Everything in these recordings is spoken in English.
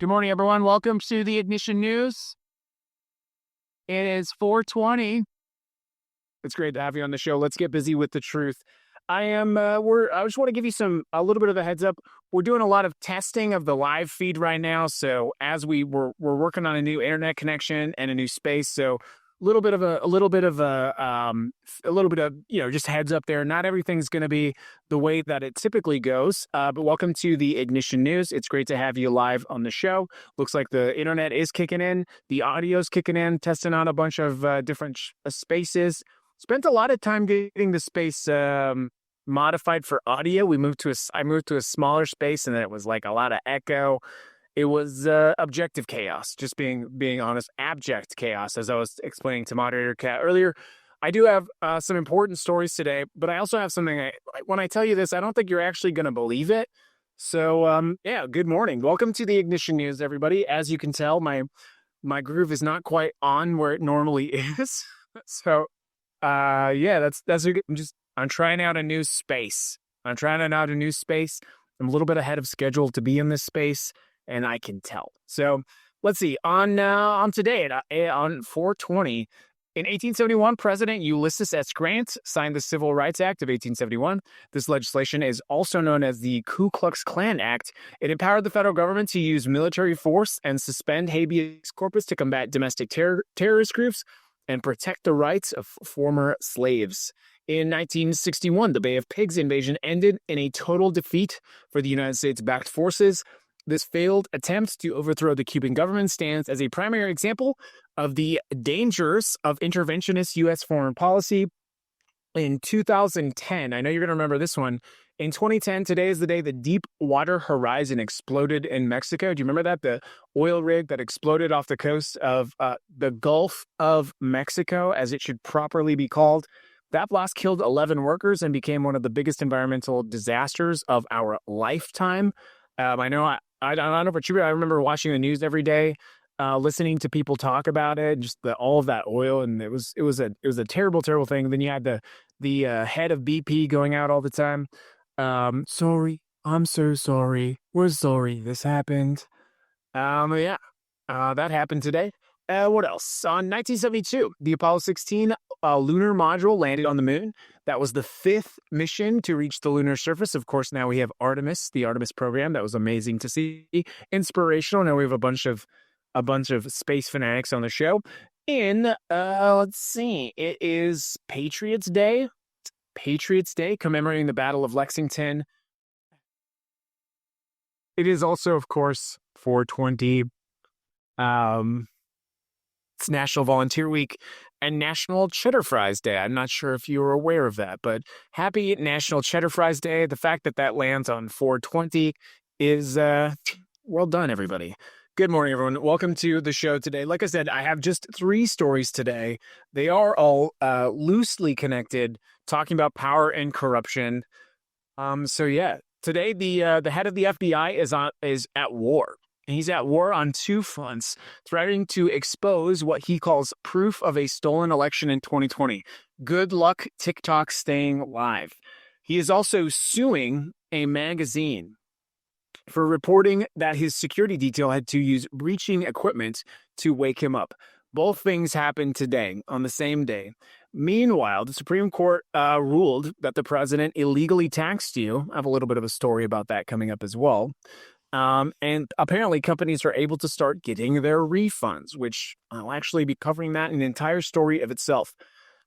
Good morning, everyone. Welcome to the Ignition News. It is 4:20. It's great to have you on the show. Let's get busy with the truth. I just want to give you a little bit of a heads up. We're doing a lot of testing of the live feed right now. So as we're working on a new internet connection and a new space. So a little bit of just heads up there. Not everything's going to be the way that it typically goes. But welcome to the Ignition News. It's great to have you live on the show. Looks like the internet is kicking in. The audio's kicking in. Testing out a bunch of different spaces. Spent a lot of time getting the space modified for audio. I moved to a smaller space, and then it was like a lot of echo. It was objective chaos, just being honest, abject chaos, as I was explaining to moderator Kat earlier. I do have some important stories today, but I also have something. When I tell you this, I don't think you're actually going to believe it. So, good morning. Welcome to the Ignition News, everybody. As you can tell, my groove is not quite on where it normally is. So, I'm trying out a new space. I'm a little bit ahead of schedule to be in this space, and I can tell. So let's see. On today, on 4/20, in 1871, President Ulysses S. Grant signed the Civil Rights Act of 1871. This legislation is also known as the Ku Klux Klan Act. It empowered the federal government to use military force and suspend habeas corpus to combat domestic terrorist groups and protect the rights of former slaves. In 1961, the Bay of Pigs invasion ended in a total defeat for the United States-backed forces. This failed attempt to overthrow the Cuban government stands as a primary example of the dangers of interventionist U.S. foreign policy. In 2010, I know you're going to remember this one. In 2010, today is the day the Deepwater Horizon exploded in Mexico. Do you remember that? The oil rig that exploded off the coast of the Gulf of Mexico, as it should properly be called. That blast killed 11 workers and became one of the biggest environmental disasters of our lifetime. I know I don't know about you, but I remember watching the news every day, listening to people talk about it, just all of that oil, and it was a terrible thing. Then you had the head of BP going out all the time. Sorry, I'm so sorry. We're sorry this happened. That happened today. What else? On 1972, the Apollo 16 lunar module landed on the moon. That was the fifth mission to reach the lunar surface. Of course, now we have Artemis, the Artemis program. That was amazing to see. Inspirational. Now we have a bunch of space fanatics on the show. Let's see. It is Patriots Day. Commemorating the Battle of Lexington. It is also, of course, 4/20. It's National Volunteer Week and National Cheddar Fries Day. I'm not sure if you were aware of that, but happy National Cheddar Fries Day. The fact that lands on 4/20 is well done, everybody. Good morning, everyone. Welcome to the show today. Like I said, I have just 3 stories today. They are all loosely connected, talking about power and corruption. Today the head of the FBI is at war. And he's at war on 2 fronts, threatening to expose what he calls proof of a stolen election in 2020. Good luck, TikTok staying live. He is also suing a magazine for reporting that his security detail had to use breaching equipment to wake him up. Both things happened today, on the same day. Meanwhile, the Supreme Court ruled that the president illegally taxed you. I have a little bit of a story about that coming up as well. And apparently companies are able to start getting their refunds, which I'll actually be covering that in an entire story of itself.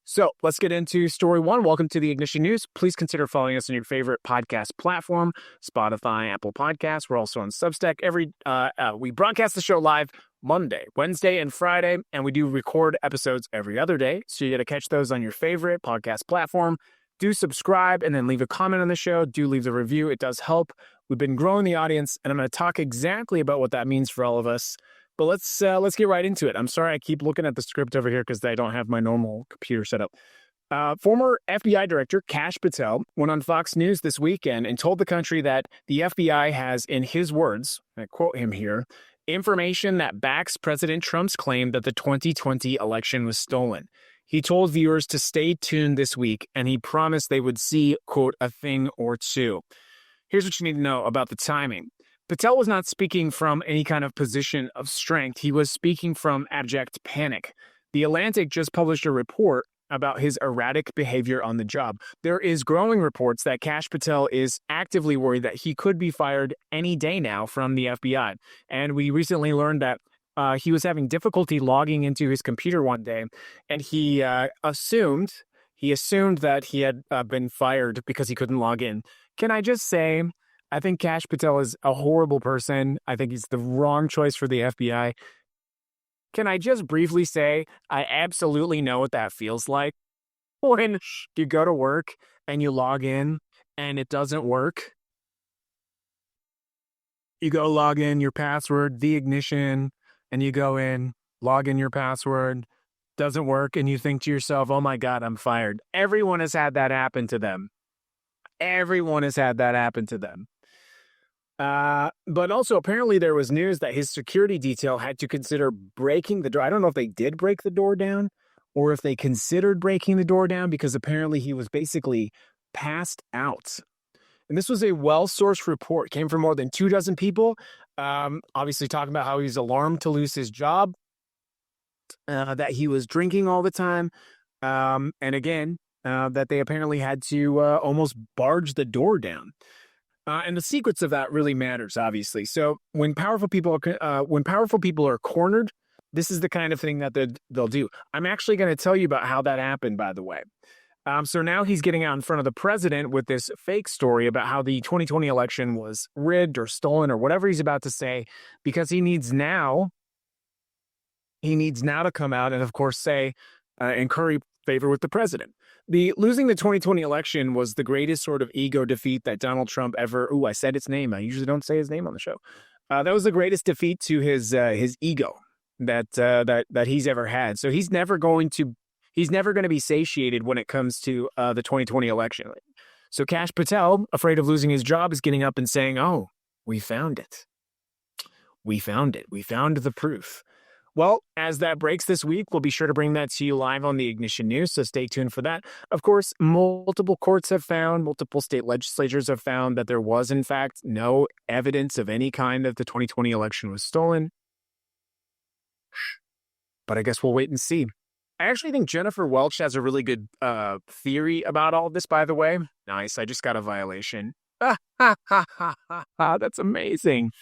So let's get into story 1. Welcome to the Ignition News. Please consider following us on your favorite podcast platform, Spotify, Apple Podcasts. We're also on Substack. We broadcast the show live Monday, Wednesday, and Friday, and we do record episodes every other day. So you got to catch those on your favorite podcast platform. Do subscribe and then leave a comment on the show. Do leave the review. It does help. We've been growing the audience, and I'm going to talk exactly about what that means for all of us. But let's get right into it. I'm sorry I keep looking at the script over here because I don't have my normal computer set up. Former FBI Director Kash Patel went on Fox News this weekend and told the country that the FBI has, in his words, I quote him here, information that backs President Trump's claim that the 2020 election was stolen. He told viewers to stay tuned this week, and he promised they would see, quote, a thing or two. Here's what you need to know about the timing. Patel was not speaking from any kind of position of strength. He was speaking from abject panic. The Atlantic just published a report about his erratic behavior on the job. There is growing reports that Kash Patel is actively worried that he could be fired any day now from the FBI. And we recently learned that he was having difficulty logging into his computer one day, and he assumed that he had been fired because he couldn't log in. Can I just say, I think Kash Patel is a horrible person. I think he's the wrong choice for the FBI. Can I just briefly say, I absolutely know what that feels like when you go to work and you log in and it doesn't work. You go log in your password, the ignition, and you go in, log in your password, doesn't work, and you think to yourself, oh my God, I'm fired. Everyone has had that happen to them. Everyone has had that happen to them. But also, apparently, there was news that his security detail had to consider breaking the door. I don't know if they did break the door down or if they considered breaking the door down, because apparently he was basically passed out. And this was a well-sourced report. Came from more than 24 people, obviously talking about how he's alarmed to lose his job, that he was drinking all the time, and again, that they apparently had to almost barge the door down. And the secrets of that really matters, obviously. So when powerful people are cornered, this is the kind of thing that they'll do. I'm actually going to tell you about how that happened, by the way. So now he's getting out in front of the president with this fake story about how the 2020 election was rigged or stolen or whatever he's about to say, because he needs now to come out and, of course, say and curry favor with the president. Losing the 2020 election was the greatest sort of ego defeat that Donald Trump ever. I said his name. I usually don't say his name on the show. That was the greatest defeat to his ego that he's ever had. So he's never going to be satiated when it comes to the 2020 election. So Kash Patel, afraid of losing his job, is getting up and saying, "Oh, we found it. We found it. We found the proof." Well, as that breaks this week, we'll be sure to bring that to you live on the Ignition News, so stay tuned for that. Of course, multiple state legislatures have found that there was, in fact, no evidence of any kind that the 2020 election was stolen. But I guess we'll wait and see. I actually think Jennifer Welch has a really good theory about all this, by the way. Nice, I just got a violation. That's amazing.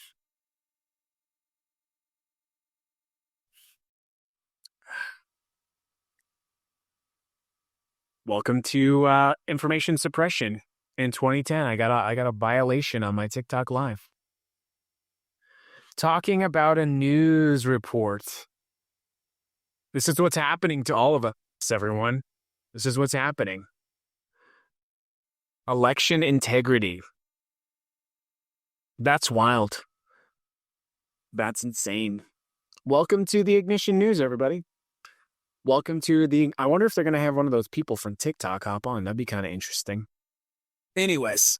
Welcome to information suppression in 2010. I got a violation on my TikTok live. Talking about a news report. This is what's happening to all of us, everyone. This is what's happening. Election integrity. That's wild. That's insane. Welcome to the Ignition News, everybody. Welcome to I wonder if they're going to have one of those people from TikTok hop on. That'd be kind of interesting. Anyways,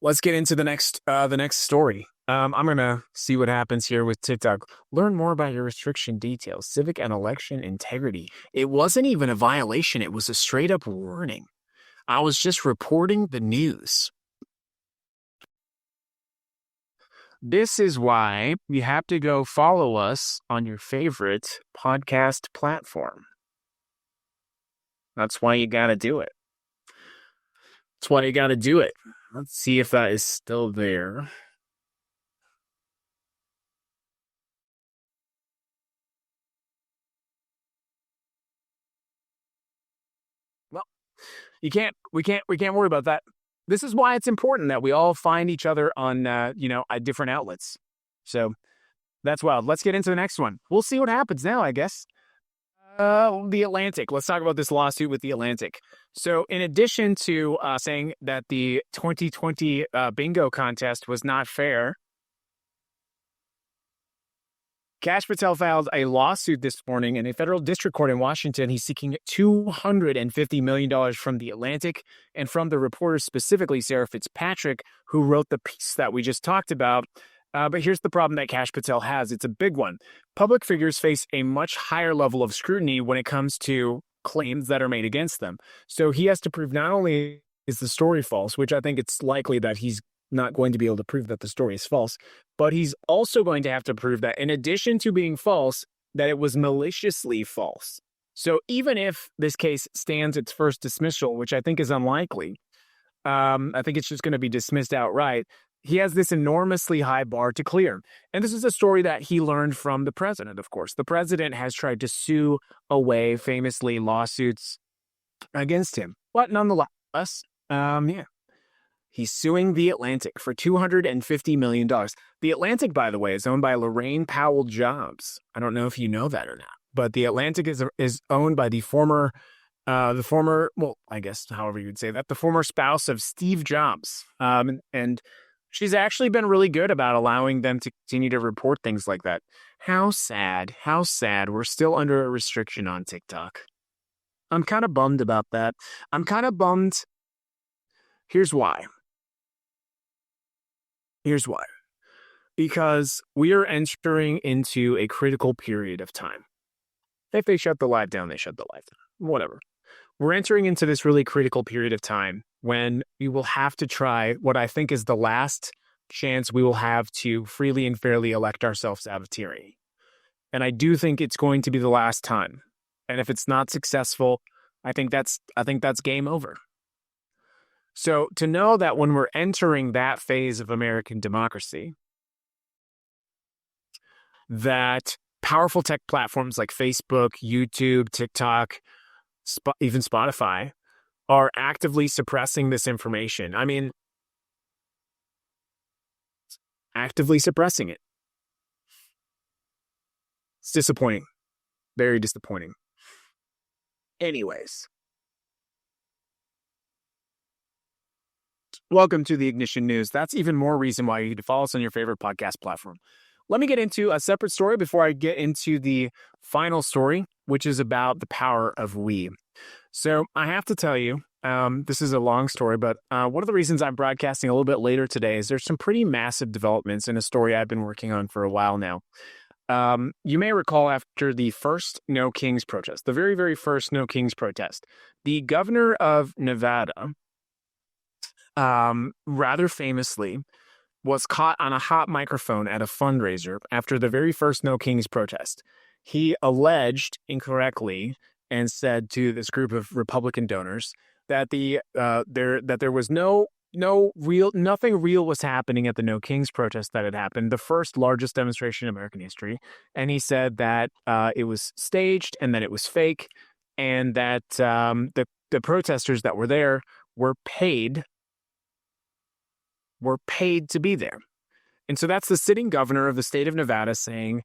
let's get into the next story. I'm going to see what happens here with TikTok. Learn more about your restriction details, civic and election integrity. It wasn't even a violation. It was a straight up warning. I was just reporting the news. This is why you have to go follow us on your favorite podcast platform. That's why you got to do it. That's why you got to do it. Let's see if that is still there. Well, we can't worry about that. This is why it's important that we all find each other on, at different outlets. So that's wild. Let's get into the next one. We'll see what happens now, I guess. The Atlantic. Let's talk about this lawsuit with the Atlantic. So in addition to saying that the 2020 bingo contest was not fair, Kash Patel filed a lawsuit this morning in a federal district court in Washington. He's seeking $250 million from the Atlantic and from the reporter, specifically Sarah Fitzpatrick, who wrote the piece that we just talked about. But here's the problem that Kash Patel has. It's a big one. Public figures face a much higher level of scrutiny when it comes to claims that are made against them. So he has to prove not only is the story false, which I think it's likely that he's not going to be able to prove that the story is false, but he's also going to have to prove that in addition to being false, that it was maliciously false. So even if this case stands its first dismissal, which I think is unlikely, I think it's just going to be dismissed outright. He has this enormously high bar to clear. And this is a story that he learned from the president, of course. The president has tried to sue away, famously, lawsuits against him. But nonetheless, yeah. He's suing The Atlantic for $250 million. The Atlantic, by the way, is owned by Lorraine Powell Jobs. I don't know if you know that or not. But The Atlantic is owned by the former, well, I guess, however you would say that, the former spouse of Steve Jobs. And she's actually been really good about allowing them to continue to report things like that. How sad. How sad. We're still under a restriction on TikTok. I'm kind of bummed about that. I'm kind of bummed. Here's why. Because we are entering into a critical period of time. If they shut the live down, they shut the live down. Whatever. We're entering into this really critical period of time when we will have to try what I think is the last chance we will have to freely and fairly elect ourselves out of tyranny. And I do think it's going to be the last time. And if it's not successful, I think that's game over. So to know that when we're entering that phase of American democracy, that powerful tech platforms like Facebook, YouTube, TikTok, even Spotify are actively suppressing this information. I mean, actively suppressing it. It's disappointing. Very disappointing. Anyways. Welcome to the Ignition News. That's even more reason why you need to follow us on your favorite podcast platform. Let me get into a separate story before I get into the final story, which is about the power of we. So I have to tell you, this is a long story, but one of the reasons I'm broadcasting a little bit later today is there's some pretty massive developments in a story I've been working on for a while now. You may recall after the first No Kings protest, the very, very first No Kings protest, the governor of Nevada, rather famously, was caught on a hot microphone at a fundraiser after the very first No Kings protest. He alleged incorrectly and said to this group of Republican donors that there was nothing real was happening at the No Kings protest that had happened, the first largest demonstration in American history. And he said that it was staged and that it was fake, and that the protesters that were there were paid to be there. And so that's the sitting governor of the state of Nevada saying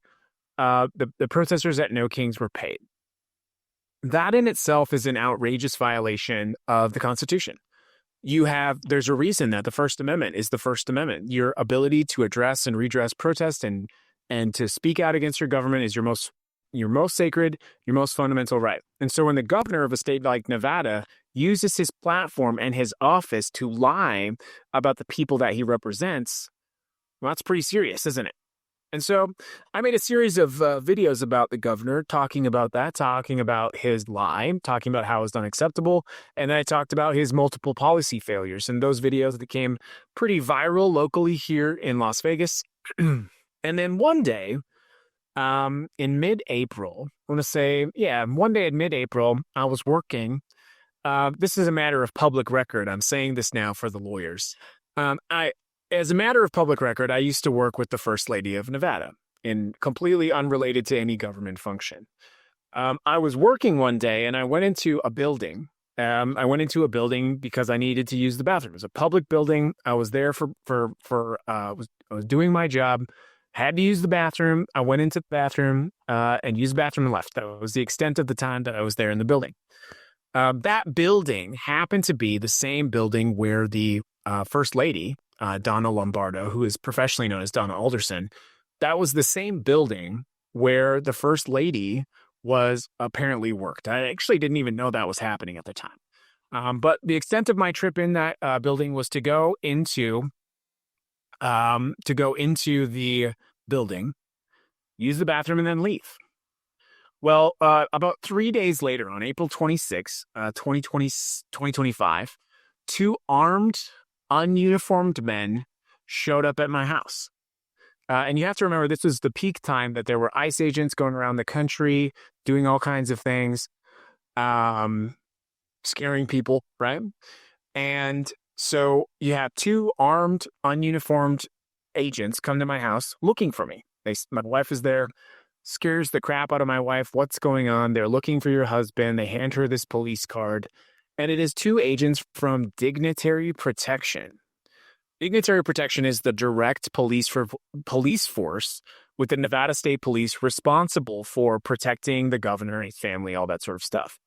the protesters at No Kings were paid. That in itself is an outrageous violation of the Constitution. There's a reason that the First Amendment is the First Amendment. Your ability to address and redress protest and to speak out against your government is your most sacred, your most fundamental right. And so when the governor of a state like Nevada uses his platform and his office to lie about the people that he represents, well, that's pretty serious, isn't it? And so I made a series of videos about the governor, talking about that, talking about his lie, talking about how it was unacceptable. And then I talked about his multiple policy failures. And those videos became pretty viral locally here in Las Vegas. And then one day, in mid-April, one day in mid-April, I was working. This is a matter of public record. I'm saying this now for the lawyers. As a matter of public record, I used to work with the First Lady of Nevada, completely unrelated to any government function. I was working one day and I went into a building. I went into a building because I needed to use the bathroom. It was a public building. I was there I was doing my job. Had to use the bathroom. I went into the bathroom and used the bathroom and left. That was the extent of the time that I was there in the building. That building happened to be the same building where the First Lady, Donna Lombardo, who is professionally known as Donna Alderson, that was the same building where the First Lady was apparently worked. I actually didn't even know that was happening at the time. But the extent of my trip in that building was to go into the building, use the bathroom, and then leave. Well, about 3 days later, on April 26, 2025, two armed, ununiformed men showed up at my house. And you have to remember, this was the peak time that there were ICE agents going around the country doing all kinds of things, scaring people, right? And so you have two armed, ununiformed agents come to my house looking for me. My wife is there, scares the crap out of my wife. What's going on? They're looking for your husband. They hand her this police card, and it is two agents from Dignitary Protection. Dignitary Protection is the direct police force with the Nevada State Police responsible for protecting the governor and his family, all that sort of stuff.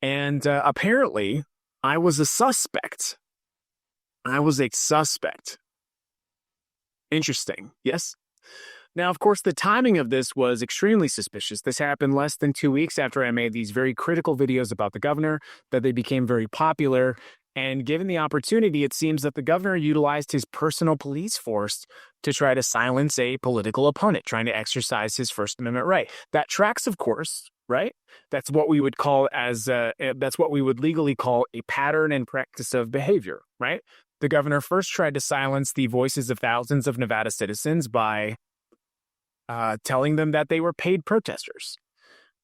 And apparently, I was a suspect. Interesting, yes? Now, of course, the timing of this was extremely suspicious. This happened less than 2 weeks after I made these very critical videos about the governor, that they became very popular. And given the opportunity, it seems that the governor utilized his personal police force to try to silence a political opponent, trying to exercise his First Amendment right. That tracks, of course, right? That's what we would call that's what we would legally call a pattern and practice of behavior, right? The governor first tried to silence the voices of thousands of Nevada citizens by telling them that they were paid protesters.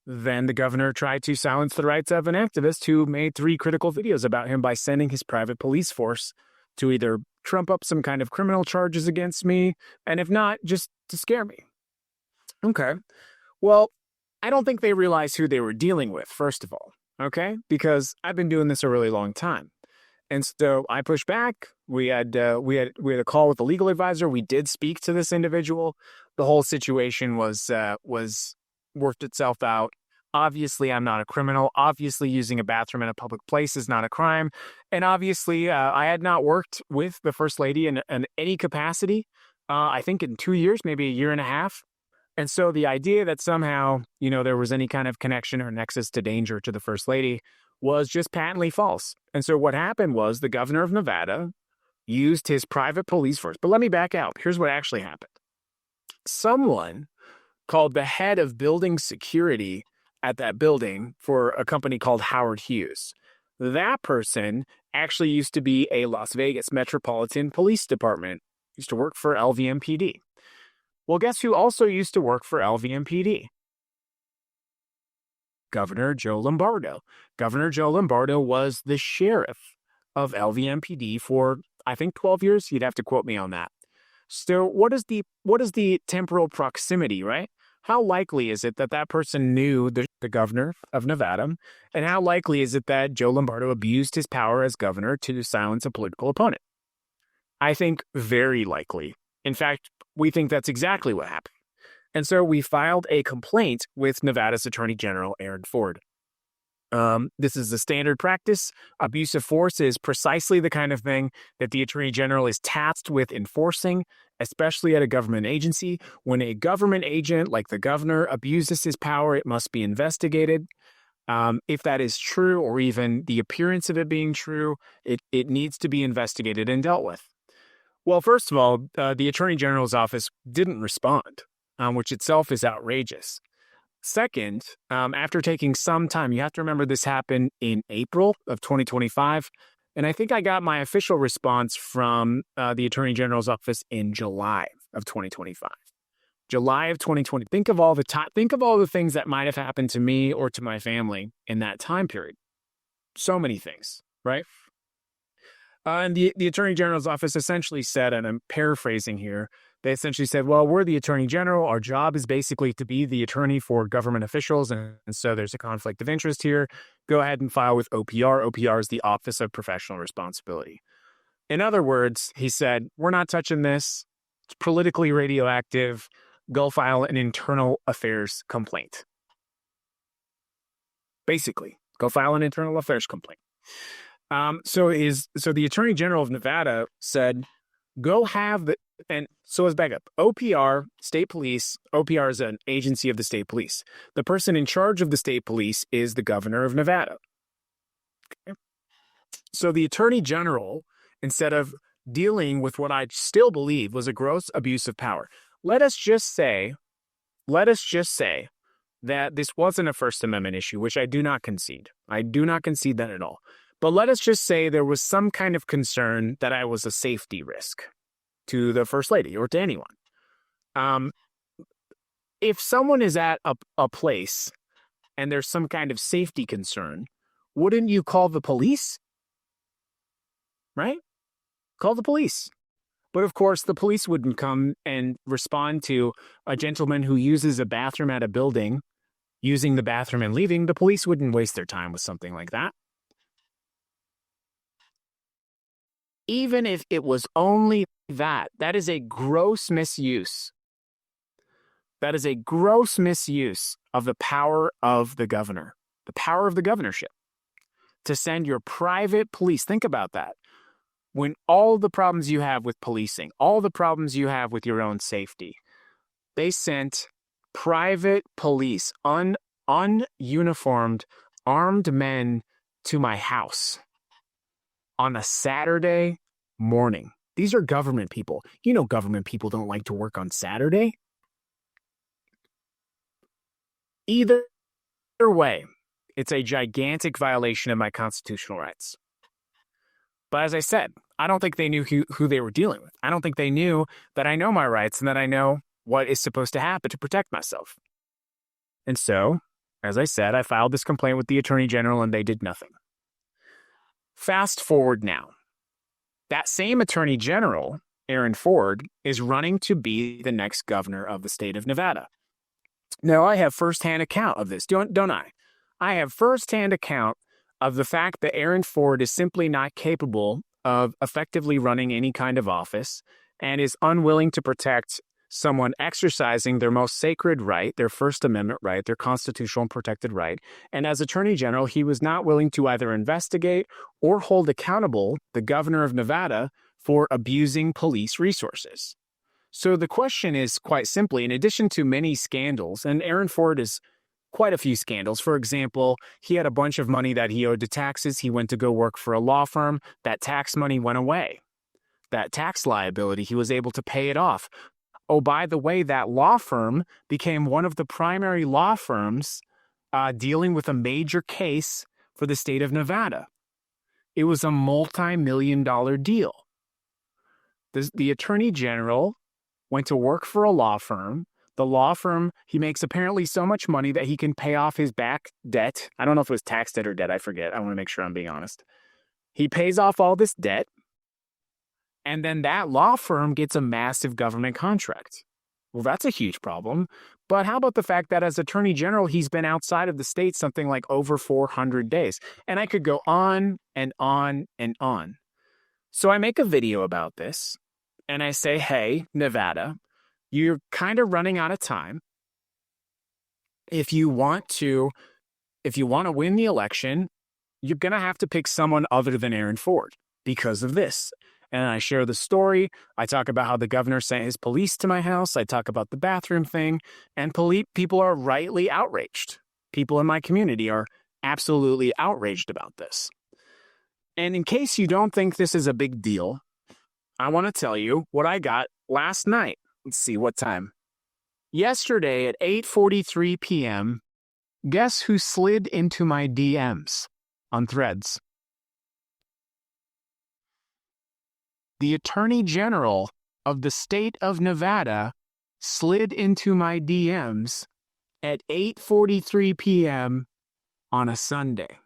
Then the governor tried to silence the rights of an activist who made 3 critical videos about him by sending his private police force to either trump up some kind of criminal charges against me, and if not, just to scare me. Okay. Well, I don't think they realized who they were dealing with, first of all, okay? Because I've been doing this a really long time. And so I pushed back. We had a call with the legal advisor. We did speak to this individual. The whole situation was worked itself out. Obviously, I'm not a criminal. Obviously, using a bathroom in a public place is not a crime. And obviously, I had not worked with the First Lady in any capacity, I think in 2 years, maybe a year and a half. And so the idea that somehow, there was any kind of connection or nexus to danger to the First Lady was just patently false. And so what happened was the governor of Nevada used his private police force. But let me back out. Here's what actually happened. Someone called the head of building security at that building for a company called Howard Hughes. That person actually used to be a Las Vegas Metropolitan Police Department, used to work for LVMPD. Well, guess who also used to work for LVMPD? Governor Joe Lombardo. Governor Joe Lombardo was the sheriff of LVMPD for, I think, 12 years. You'd have to quote me on that. So what is the temporal proximity, right? How likely is it that that person knew the governor of Nevada? And how likely is it that Joe Lombardo abused his power as governor to silence a political opponent? I think very likely. In fact, we think that's exactly what happened. And so we filed a complaint with Nevada's Attorney General, Aaron Ford. This is the standard practice. Abuse of force is precisely the kind of thing that the Attorney General is tasked with enforcing, especially at a government agency. When a government agent like the governor abuses his power, it must be investigated. If that is true, or even the appearance of it being true, it needs to be investigated and dealt with. Well, first of all, the Attorney General's office didn't respond, which itself is outrageous. Second, after taking some time, you have to remember this happened in April of 2025, and I think I got my official response from the Attorney General's office in July of 2025. July of 2020. Think of all the things that might have happened to me or to my family in that time period. So many things, right? And the Attorney General's office essentially said, and I'm paraphrasing here, they essentially said, well, we're the Attorney General. Our job is basically to be the attorney for government officials. And so there's a conflict of interest here. Go ahead and file with OPR. OPR is the Office of Professional Responsibility. In other words, he said, we're not touching this. It's politically radioactive. Go file an internal affairs complaint. Basically, go file an internal affairs complaint. So the Attorney General of Nevada said, go have the, and so let's back up. OPR, state police, OPR is an agency of the state police. The person in charge of the state police is the governor of Nevada. Okay. So the Attorney General, instead of dealing with what I still believe was a gross abuse of power, let us just say that this wasn't a First Amendment issue, which I do not concede. I do not concede that at all. But let us just say there was some kind of concern that I was a safety risk to the first lady or to anyone. If someone is at a place and there's some kind of safety concern, wouldn't you call the police? Right? Call the police. But of course, the police wouldn't come and respond to a gentleman who uses a bathroom at a building, using the bathroom and leaving. The police wouldn't waste their time with something like that. Even if it was only that is a gross misuse. That is a gross misuse of the power of the governor, the power of the governorship, to send your private police. Think about that. When all the problems you have with policing, all the problems you have with your own safety, they sent private police, ununiformed, armed men to my house on a Saturday morning. These are government people. You know government people don't like to work on Saturday. Either way, it's a gigantic violation of my constitutional rights. But as I said, I don't think they knew who they were dealing with. I don't think they knew that I know my rights and that I know what is supposed to happen to protect myself. And so, as I said, I filed this complaint with the Attorney General and they did nothing. Fast forward now. That same Attorney General, Aaron Ford, is running to be the next governor of the state of Nevada. Now, I have firsthand account of this, don't I? I have firsthand account of the fact that Aaron Ford is simply not capable of effectively running any kind of office and is unwilling to protect someone exercising their most sacred right, their First Amendment right, their constitutional and protected right. And as Attorney General, he was not willing to either investigate or hold accountable the governor of Nevada for abusing police resources. So the question is quite simply, in addition to many scandals, and Aaron Ford is quite a few scandals. For example, he had a bunch of money that he owed to taxes. He went to go work for a law firm. That tax money went away. That tax liability, he was able to pay it off. Oh, by the way, that law firm became one of the primary law firms dealing with a major case for the state of Nevada. It was a multi-million-dollar deal. The Attorney General went to work for a law firm. The law firm, he makes apparently so much money that he can pay off his back debt. I don't know if it was tax debt or debt. I forget. I want to make sure I'm being honest. He pays off all this debt, and then that law firm gets a massive government contract. Well, that's a huge problem. But how about the fact that as Attorney General, he's been outside of the state something like over 400 days? And I could go on and on and on. So I make a video about this, and I say, hey, Nevada, you're kind of running out of time. If you want to win the election, you're going to have to pick someone other than Aaron Ford because of this. And I share the story. I talk about how the governor sent his police to my house. I talk about the bathroom thing. And people are rightly outraged. People in my community are absolutely outraged about this. And in case you don't think this is a big deal, I want to tell you what I got last night. Let's see, what time? Yesterday at 8:43 p.m., guess who slid into my DMs on Threads? The Attorney General of the state of Nevada slid into my DMs at 8:43 p.m. on a Sunday.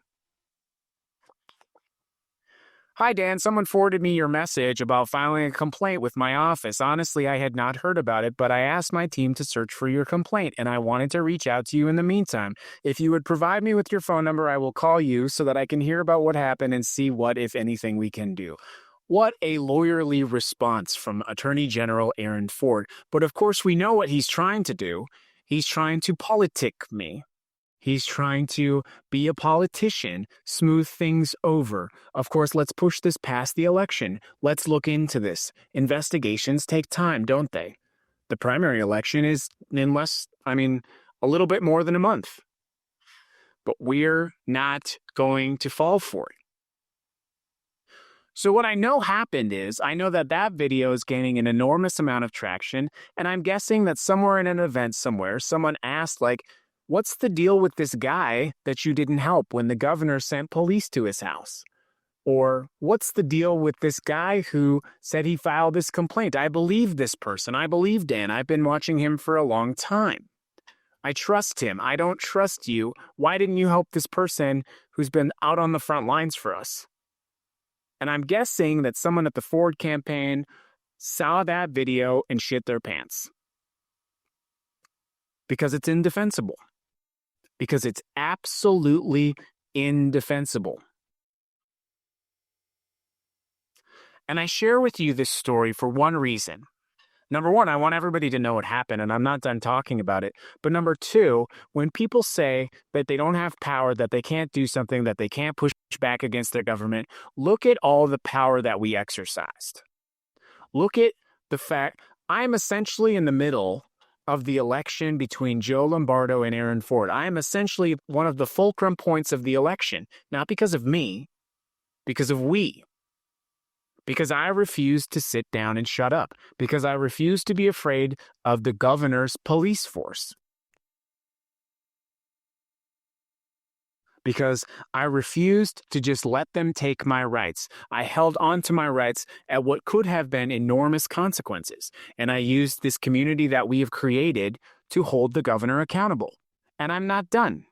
Hi, Dan. Someone forwarded me your message about filing a complaint with my office. Honestly, I had not heard about it, but I asked my team to search for your complaint, and I wanted to reach out to you in the meantime. If you would provide me with your phone number, I will call you so that I can hear about what happened and see what, if anything, we can do. What a lawyerly response from Attorney General Aaron Ford. But of course, we know what he's trying to do. He's trying to politic me. He's trying to be a politician, smooth things over. Of course, let's push this past the election. Let's look into this. Investigations take time, don't they? The primary election is a little bit more than a month. But we're not going to fall for it. So what I know happened is, I know that video is gaining an enormous amount of traction, and I'm guessing that somewhere in an event somewhere, someone asked, what's the deal with this guy that you didn't help when the governor sent police to his house? Or what's the deal with this guy who said he filed this complaint? I believe this person. I believe Dan. I've been watching him for a long time. I trust him. I don't trust you. Why didn't you help this person who's been out on the front lines for us? And I'm guessing that someone at the Ford campaign saw that video and shit their pants. Because it's indefensible. Because it's absolutely indefensible. And I share with you this story for one reason. Number one, I want everybody to know what happened, and I'm not done talking about it. But number two, when people say that they don't have power, that they can't do something, that they can't push back against their government, look at all the power that we exercised. Look at the fact I'm essentially in the middle of the election between Joe Lombardo and Aaron Ford. I am essentially one of the fulcrum points of the election, not because of me, because of we. Because I refuse to sit down and shut up. Because I refuse to be afraid of the governor's police force. Because I refused to just let them take my rights. I held on to my rights at what could have been enormous consequences. And I used this community that we have created to hold the governor accountable. And I'm not done.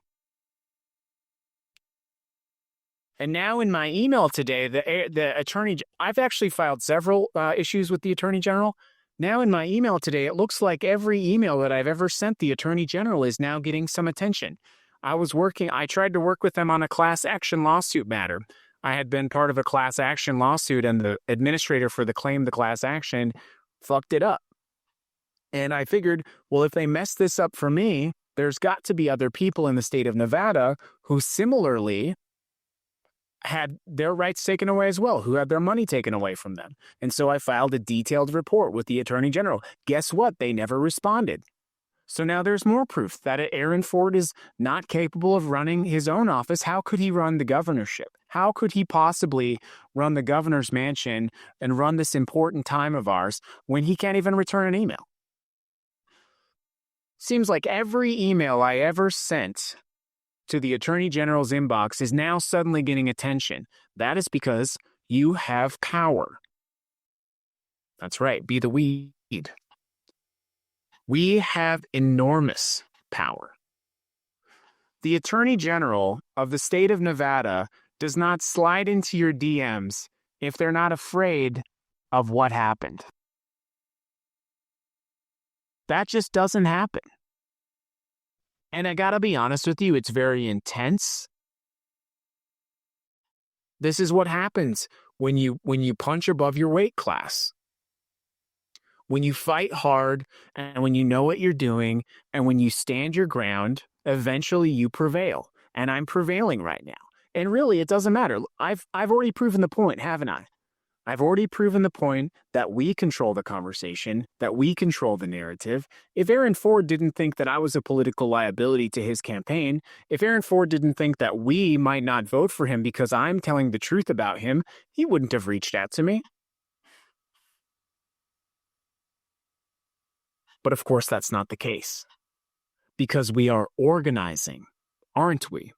And now in my email today, the attorney, I've actually filed several issues with the attorney general. Now in my email today, it looks like every email that I've ever sent the attorney general is now getting some attention. I tried to work with them on a class action lawsuit matter. I had been part of a class action lawsuit, and the administrator for the class action fucked it up. And I figured, well, if they mess this up for me, there's got to be other people in the state of Nevada who similarly had their rights taken away as well, who had their money taken away from them. And so I filed a detailed report with the attorney general. Guess what? They never responded. So now there's more proof that Aaron Ford is not capable of running his own office. How could he run the governorship? How could he possibly run the governor's mansion and run this important time of ours when he can't even return an email? Seems like every email I ever sent to the attorney general's inbox is now suddenly getting attention. That is because you have power. That's right, be the weed. We have enormous power. The attorney general of the state of Nevada does not slide into your DMs if they're not afraid of what happened. That just doesn't happen. And I gotta be honest with you, it's very intense. This is what happens when you punch above your weight class. When you fight hard and when you know what you're doing and when you stand your ground, eventually you prevail. And I'm prevailing right now. And really, it doesn't matter. I've already proven the point, haven't I? I've already proven the point that we control the conversation, that we control the narrative. If Aaron Ford didn't think that I was a political liability to his campaign, if Aaron Ford didn't think that we might not vote for him because I'm telling the truth about him, he wouldn't have reached out to me. But of course, that's not the case. Because we are organizing, aren't we?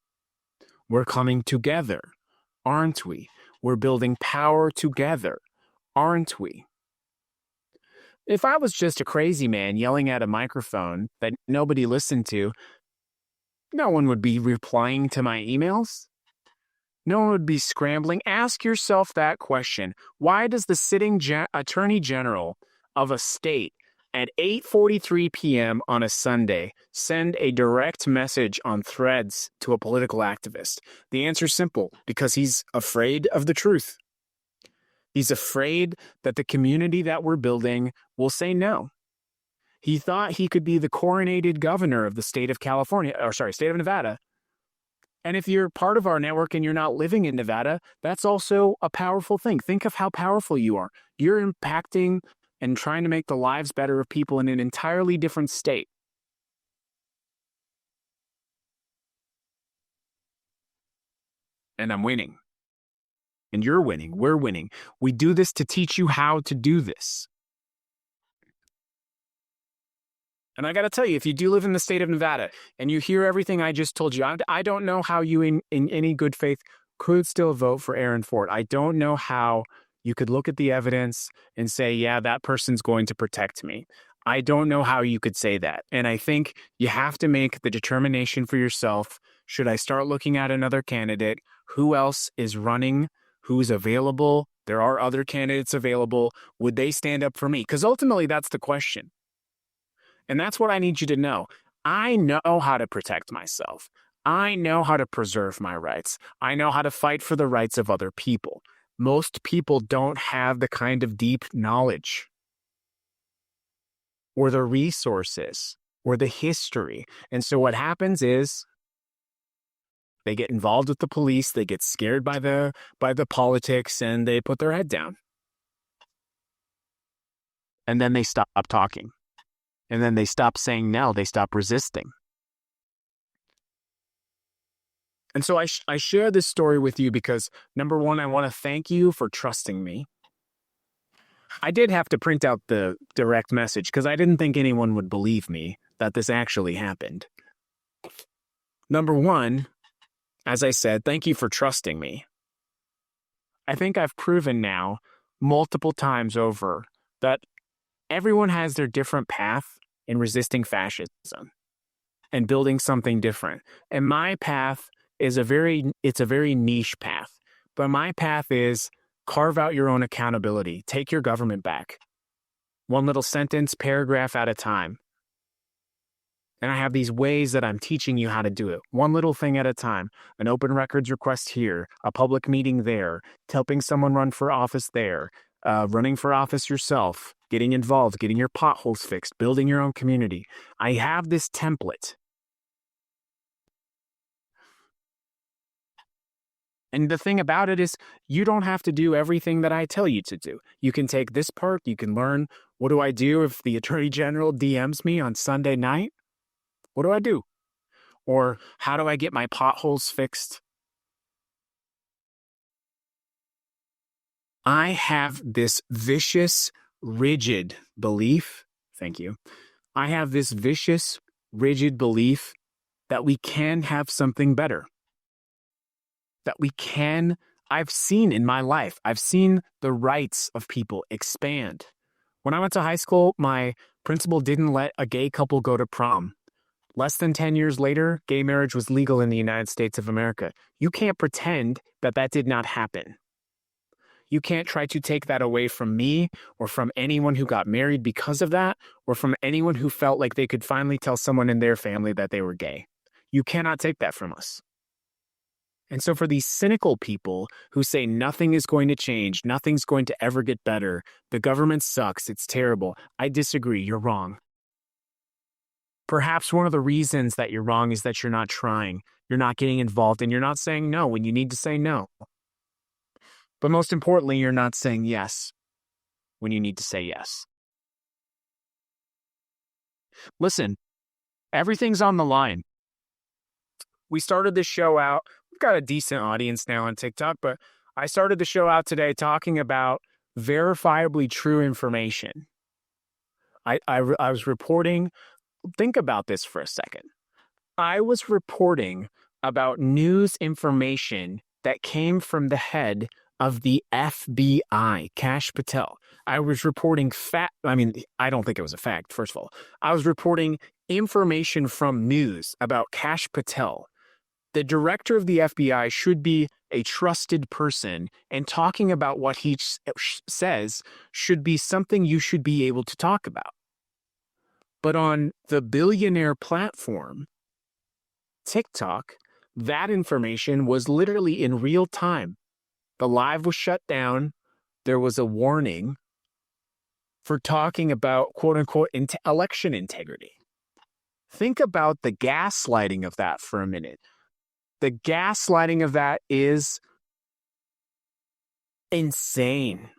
We're coming together, aren't we? We're building power together, aren't we? If I was just a crazy man yelling at a microphone that nobody listened to, no one would be replying to my emails. No one would be scrambling. Ask yourself that question. Why does the sitting attorney general of a state at 8:43 p.m. on a Sunday send a direct message on Threads to a political activist? The answer is simple, because he's afraid of the truth. He's afraid that the community that we're building will say no. He thought he could be the coronated governor of the state of state of Nevada. And if you're part of our network and you're not living in Nevada, that's also a powerful thing. Think of how powerful you are. You're impacting and trying to make the lives better of people in an entirely different state. And I'm winning. And you're winning. We're winning. We do this to teach you how to do this. And I got to tell you, if you do live in the state of Nevada and you hear everything I just told you, I don't know how you in any good faith could still vote for Aaron Ford. I don't know how you could look at the evidence and say, yeah, that person's going to protect me. I don't know how you could say that. And I think you have to make the determination for yourself. Should I start looking at another candidate? Who else is running? Who's available? There are other candidates available. Would they stand up for me? Because ultimately, that's the question. And that's what I need you to know. I know how to protect myself. I know how to preserve my rights. I know how to fight for the rights of other people. Most people don't have the kind of deep knowledge or the resources or the history. And so what happens is they get involved with the police, they get scared by the politics, and they put their head down. And then they stop talking. And then they stop saying no, they stop resisting. And so I share this story with you because, number one, I want to thank you for trusting me. I did have to print out the direct message because I didn't think anyone would believe me that this actually happened. Number one, as I said, thank you for trusting me. I think I've proven now multiple times over that everyone has their different path in resisting fascism and building something different. And my path is a very niche path. But my path is carve out your own accountability. Take your government back. One little sentence, paragraph at a time. And I have these ways that I'm teaching you how to do it. One little thing at a time. An open records request here, a public meeting there, helping someone run for office there, running for office yourself, getting involved, getting your potholes fixed, building your own community. I have this template. And the thing about it is you don't have to do everything that I tell you to do. You can take this part, you can learn, what do I do if the Attorney General DMs me on Sunday night? What do I do? Or how do I get my potholes fixed? I have this vicious, rigid belief. Thank you. I have this vicious, rigid belief that we can have something better. That we can, I've seen in my life, I've seen the rights of people expand. When I went to high school, my principal didn't let a gay couple go to prom. Less than 10 years later, gay marriage was legal in the United States of America. You can't pretend that that did not happen. You can't try to take that away from me or from anyone who got married because of that or from anyone who felt like they could finally tell someone in their family that they were gay. You cannot take that from us. And so for these cynical people who say nothing is going to change, nothing's going to ever get better, the government sucks, it's terrible, I disagree, you're wrong. Perhaps one of the reasons that you're wrong is that you're not trying, you're not getting involved, and you're not saying no when you need to say no. But most importantly, you're not saying yes when you need to say yes. Listen, everything's on the line. We started this show out, we've got a decent audience now on TikTok, but I started the show out today talking about verifiably true information. I was reporting, think about this for a second. I was reporting about news information that came from the head of the FBI, Kash Patel. I was reporting I don't think it was a fact, first of all. I was reporting information from news about Kash Patel. The director of the FBI should be a trusted person, and talking about what he says should be something you should be able to talk about. But on the billionaire platform, TikTok, that information was literally in real time. The live was shut down. There was a warning for talking about, quote unquote, election integrity. Think about the gaslighting of that for a minute. The gaslighting of that is insane.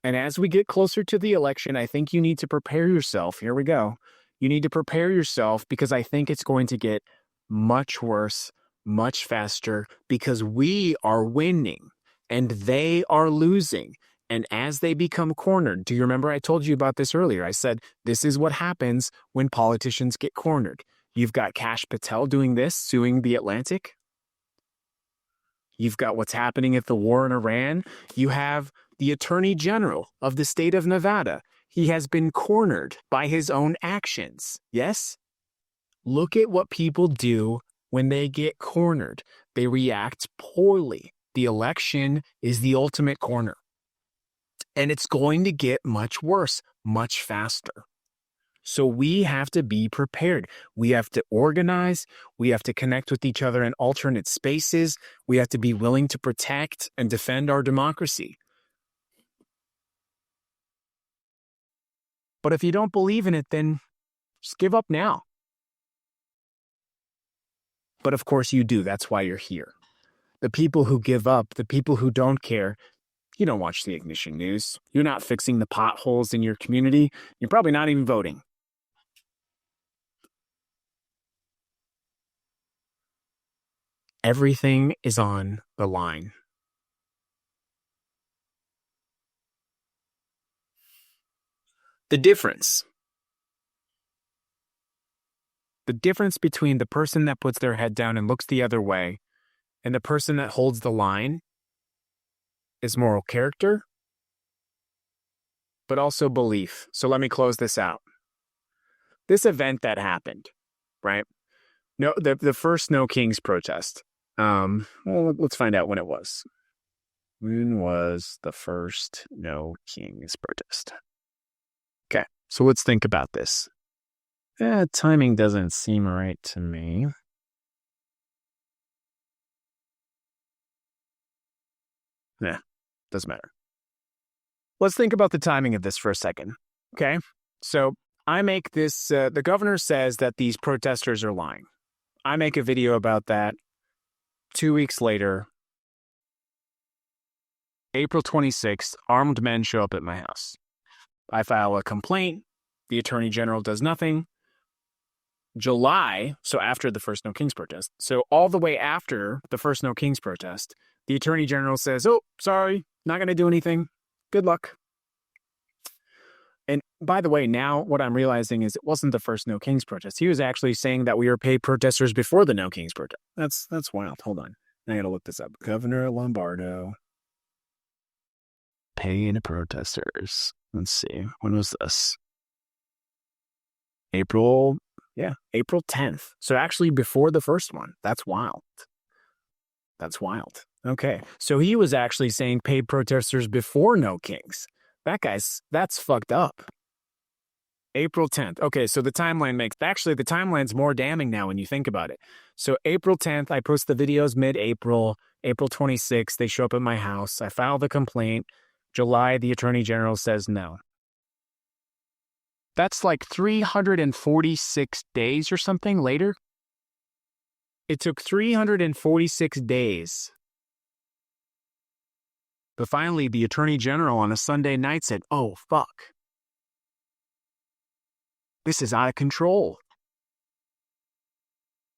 And as we get closer to the election, I think you need to prepare yourself. Here we go. You need to prepare yourself because I think it's going to get much worse, much faster, because we are winning and they are losing. And as they become cornered, do you remember I told you about this earlier? I said, this is what happens when politicians get cornered. You've got Kash Patel doing this, suing The Atlantic. You've got what's happening at the war in Iran. You have the Attorney General of the state of Nevada. He has been cornered by his own actions. Yes? Look at what people do when they get cornered. They react poorly. The election is the ultimate corner. And it's going to get much worse, much faster. So we have to be prepared. We have to organize. We have to connect with each other in alternate spaces. We have to be willing to protect and defend our democracy. But if you don't believe in it, then just give up now. But of course you do. That's why you're here. The people who give up, the people who don't care, you don't watch the Ignition News. You're not fixing the potholes in your community. You're probably not even voting. Everything is on the line. The difference between the person that puts their head down and looks the other way and the person that holds the line is moral character, but also belief. So let me close this out. This event that happened, right? No, the first No Kings protest. Well, let's find out when it was. When was the first No Kings protest? Okay, so let's think about this. Timing doesn't seem right to me. Doesn't matter. Let's think about the timing of this for a second. Okay, so I make this, the governor says that these protesters are lying. I make a video about that. 2 weeks later, April 26th, armed men show up at my house. I file a complaint. The Attorney General does nothing. July, so after the first No Kings protest, so all the way after the first No Kings protest, the Attorney General says, oh, sorry, not going to do anything. Good luck. And by the way, now what I'm realizing is it wasn't the first No Kings protest. He was actually saying that we were paid protesters before the No Kings protest. That's wild. Hold on. I got to look this up. Governor Lombardo. Paid protesters. Let's see. When was this? April 10th. So actually before the first one. That's wild. Okay. So he was actually saying paid protesters before No Kings. That's fucked up. April 10th. Okay, so the timeline's more damning now when you think about it. So April 10th, I post the videos mid-April. April 26th, they show up at my house. I file the complaint. July, the Attorney General says no. That's like 346 days or something later. It took 346 days. But finally, the Attorney General on a Sunday night said, oh, fuck. This is out of control.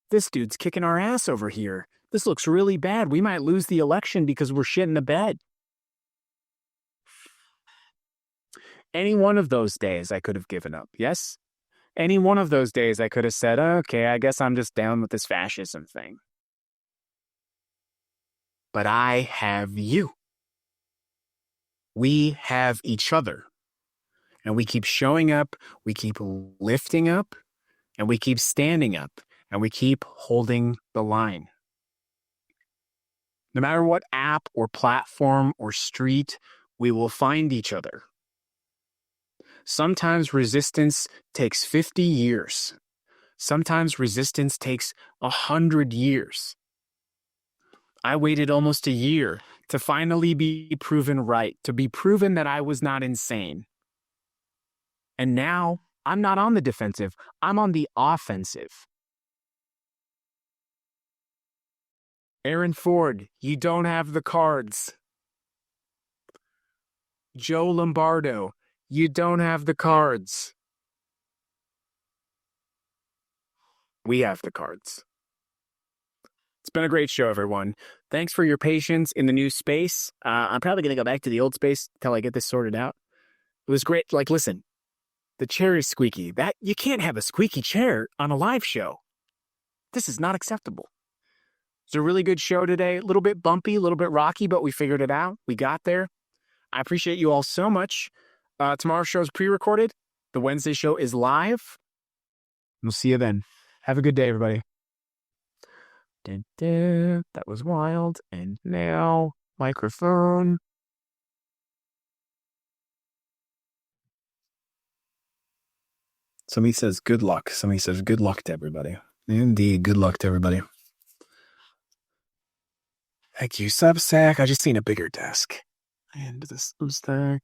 This dude's kicking our ass over here. This looks really bad. We might lose the election because we're shitting the bed. Any one of those days I could have given up, yes? Any one of those days I could have said, okay, I guess I'm just down with this fascism thing. But I have you. We have each other. And we keep showing up, we keep lifting up, and we keep standing up, and we keep holding the line. No matter what app or platform or street, we will find each other. Sometimes resistance takes 50 years. Sometimes resistance takes 100 years. I waited almost a year to finally be proven right, to be proven that I was not insane. And now I'm not on the defensive. I'm on the offensive. Aaron Ford, you don't have the cards. Joe Lombardo, you don't have the cards. We have the cards. It's been a great show, everyone. Thanks for your patience in the new space. I'm probably going to go back to the old space until I get this sorted out. It was great. Like, listen, the chair is squeaky. You can't have a squeaky chair on a live show. This is not acceptable. It's a really good show today. A little bit bumpy, a little bit rocky, but we figured it out. We got there. I appreciate you all so much. Tomorrow's show is pre-recorded. The Wednesday show is live. We'll see you then. Have a good day, everybody. Dun, dun. That was wild. And now, microphone. Somebody says good luck. Somebody says good luck to everybody. Indeed, good luck to everybody. Thank you, Substack. I just seen a bigger desk. And this Substack.